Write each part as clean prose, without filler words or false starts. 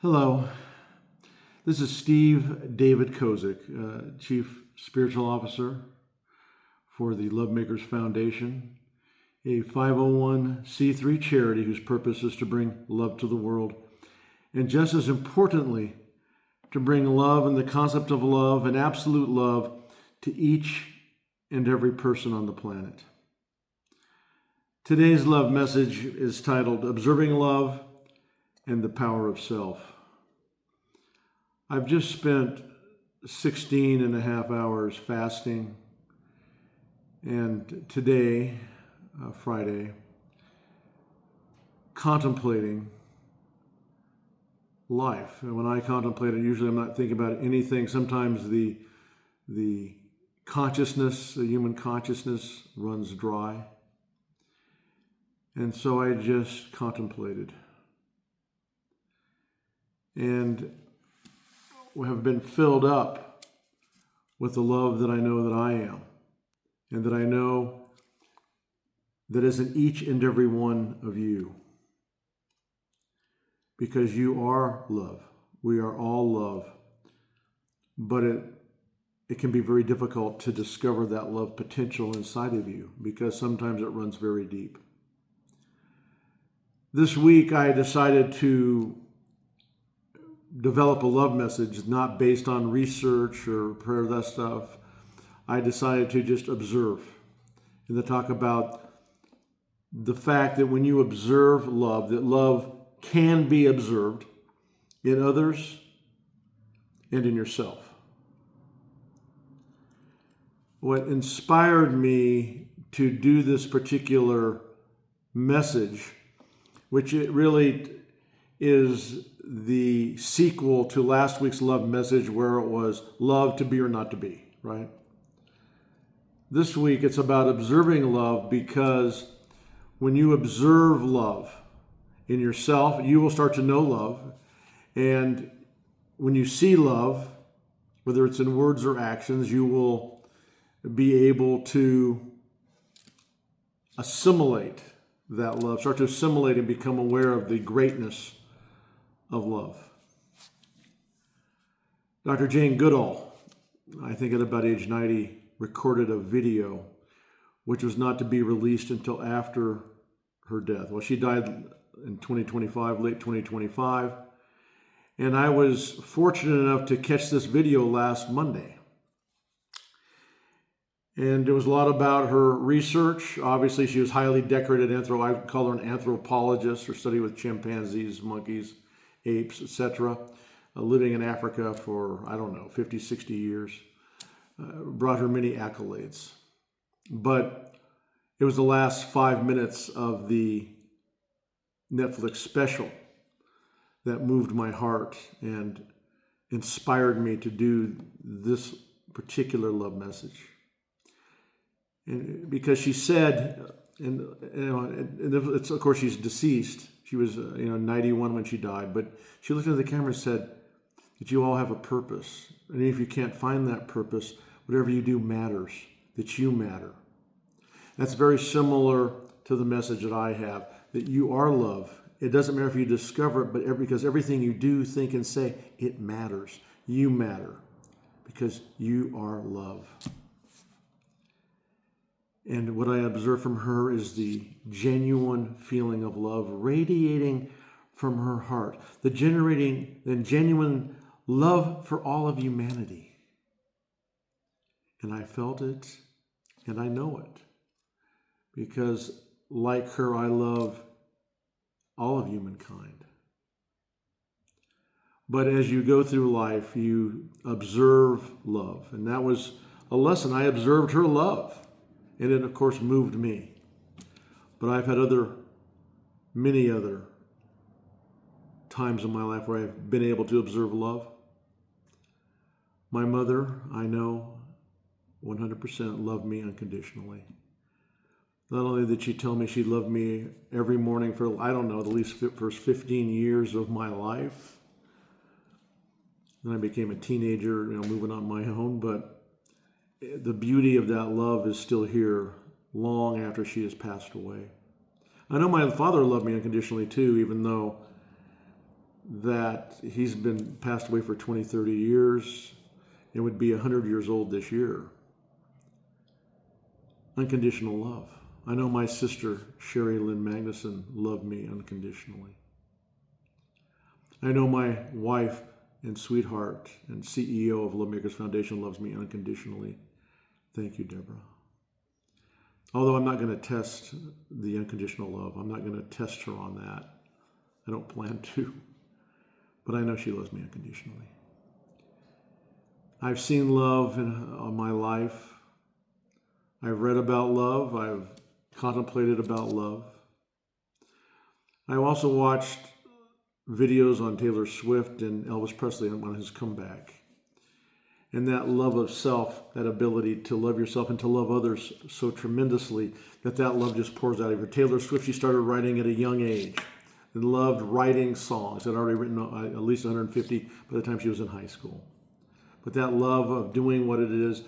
Hello, this is Steve David Kozik, Chief Spiritual Officer for the Lovemakers Foundation, a 501c3 charity whose purpose is to bring love to the world, and just as importantly, to bring love and the concept of love and absolute love to each and every person on the planet. Today's love message is titled Observing Love and the Power of Self. I've just spent 16 and a half hours fasting, and today, Friday, contemplating life. And when I contemplate it, usually I'm not thinking about anything. Sometimes the consciousness, the human consciousness runs dry. And so I just contemplated. And have been filled up with the love that I know that I am, and that I know that is in each and every one of you. Because you are love. We are all love. But it can be very difficult to discover that love potential inside of you, because sometimes it runs very deep. This week I decided to develop a love message not based on research or prayer, that stuff. I decided to just observe and to talk about the fact that when you observe love, that love can be observed in others and in yourself. What inspired me to do this particular message, which it really is the sequel to last week's love message, where it was love to be or not to be, right? This week it's about observing love, because when you observe love in yourself, you will start to know love. And when you see love, whether it's in words or actions, you will be able to assimilate that love, start to assimilate and become aware of the greatness of love. Dr. Jane Goodall, I think at about age 90, recorded a video which was not to be released until after her death. Well, she died in 2025, late 2025, and I was fortunate enough to catch this video last Monday. And there was a lot about her research. Obviously, she was highly decorated I call her an anthropologist, or studied with chimpanzees, monkeys, apes, etc., living in Africa for, 50, 60 years. Brought her many accolades. But it was the last 5 minutes of the Netflix special that moved my heart and inspired me to do this particular love message. And because she said, it's, of course, she's deceased. She was 91 when she died, but she looked into the camera and said that you all have a purpose. And if you can't find that purpose, whatever you do matters, that you matter. That's very similar to the message that I have, that you are love. It doesn't matter if you discover it, but because everything you do, think, and say, it matters. You matter because you are love. And what I observe from her is the genuine feeling of love radiating from her heart, the genuine love for all of humanity. And I felt it, and I know it, because like her, I love all of humankind. But as you go through life, you observe love. And that was a lesson. I observed her love. And it, of course, moved me. But I've had many other times in my life where I've been able to observe love. My mother, I know, 100% loved me unconditionally. Not only did she tell me she loved me every morning for, at least the first 15 years of my life. Then I became a teenager, moving on my own, but the beauty of that love is still here long after she has passed away. I know my father loved me unconditionally too, even though that he's been passed away for 20, 30 years and would be 100 years old this year. Unconditional love. I know my sister, Sherry Lynn Magnuson, loved me unconditionally. I know my wife and sweetheart and CEO of Love Makers Foundation loves me unconditionally. Thank you, Deborah. Although I'm not going to test the unconditional love. I'm not going to test her on that. I don't plan to. But I know she loves me unconditionally. I've seen love in my life. I've read about love. I've contemplated about love. I've also watched videos on Taylor Swift and Elvis Presley on his comeback. And that love of self, that ability to love yourself and to love others so tremendously that love just pours out of you. Taylor Swift, she started writing at a young age and loved writing songs. Had already written at least 150 by the time she was in high school. But that love of doing what it is,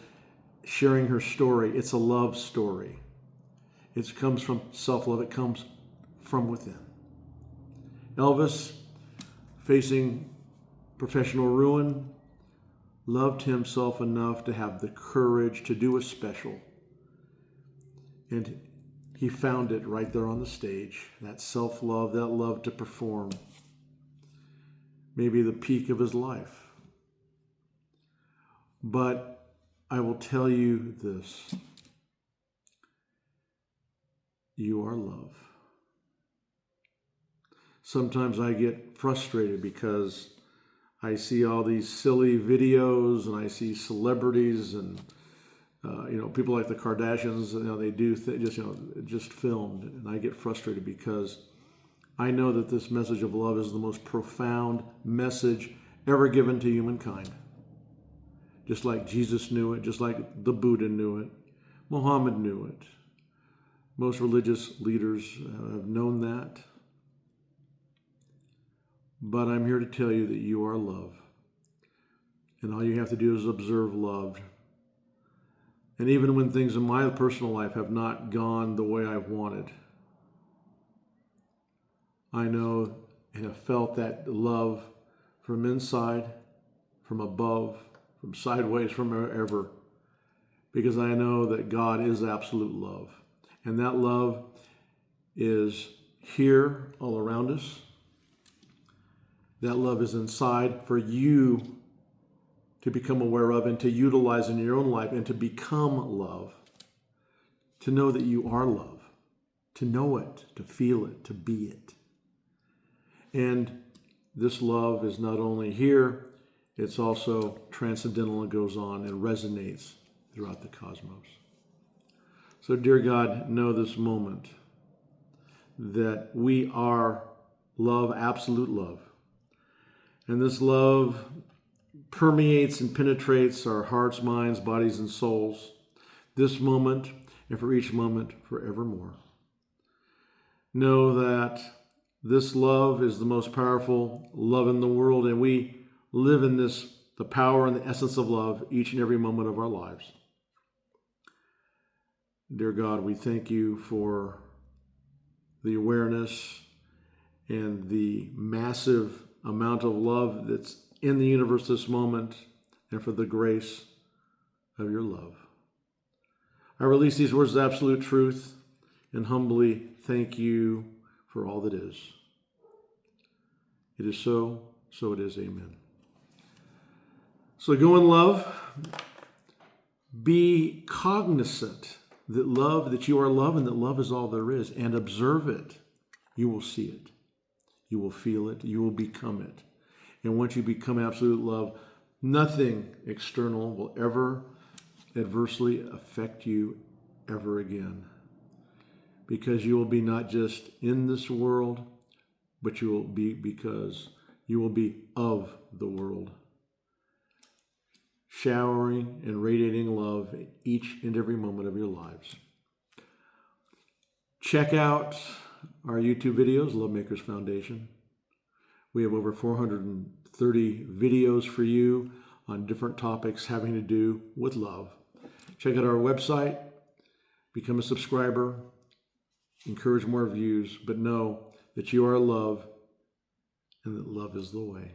sharing her story, it's a love story. It comes from self-love. It comes from within. Elvis, facing professional ruin, loved himself enough to have the courage to do a special. And he found it right there on the stage. That self-love, that love to perform. Maybe the peak of his life. But I will tell you this. You are love. Sometimes I get frustrated because I see all these silly videos and I see celebrities and people like the Kardashians. They do just filmed, and I get frustrated because I know that this message of love is the most profound message ever given to humankind. Just like Jesus knew it, just like the Buddha knew it, Muhammad knew it. Most religious leaders have known that. But I'm here to tell you that you are love. And all you have to do is observe love. And even when things in my personal life have not gone the way I've wanted, I know and have felt that love from inside, from above, from sideways, from wherever. Because I know that God is absolute love. And that love is here all around us. That love is inside for you to become aware of and to utilize in your own life and to become love. To know that you are love. To know it, to feel it, to be it. And this love is not only here, it's also transcendental and goes on and resonates throughout the cosmos. So, dear God, know this moment that we are love, absolute love. And this love permeates and penetrates our hearts, minds, bodies, and souls. This moment and for each moment forevermore. Know that this love is the most powerful love in the world, and we live in this, the power and the essence of love, each and every moment of our lives. Dear God, we thank you for the awareness and the massive amount of love that's in the universe this moment, and for the grace of your love. I release these words of absolute truth and humbly thank you for all that is. It is so, so it is. Amen. So go in love. Be cognizant that you are love and that love is all there is, and observe it. You will see it. You will feel it. You will become it. And once you become absolute love, nothing external will ever adversely affect you ever again. Because you will be not just in this world, but you will be of the world. Showering and radiating love each and every moment of your lives. Check out our YouTube videos, Love Makers Foundation. We have over 430 videos for you on different topics having to do with love. Check out our website, become a subscriber, encourage more views, but know that you are love and and that love is the way.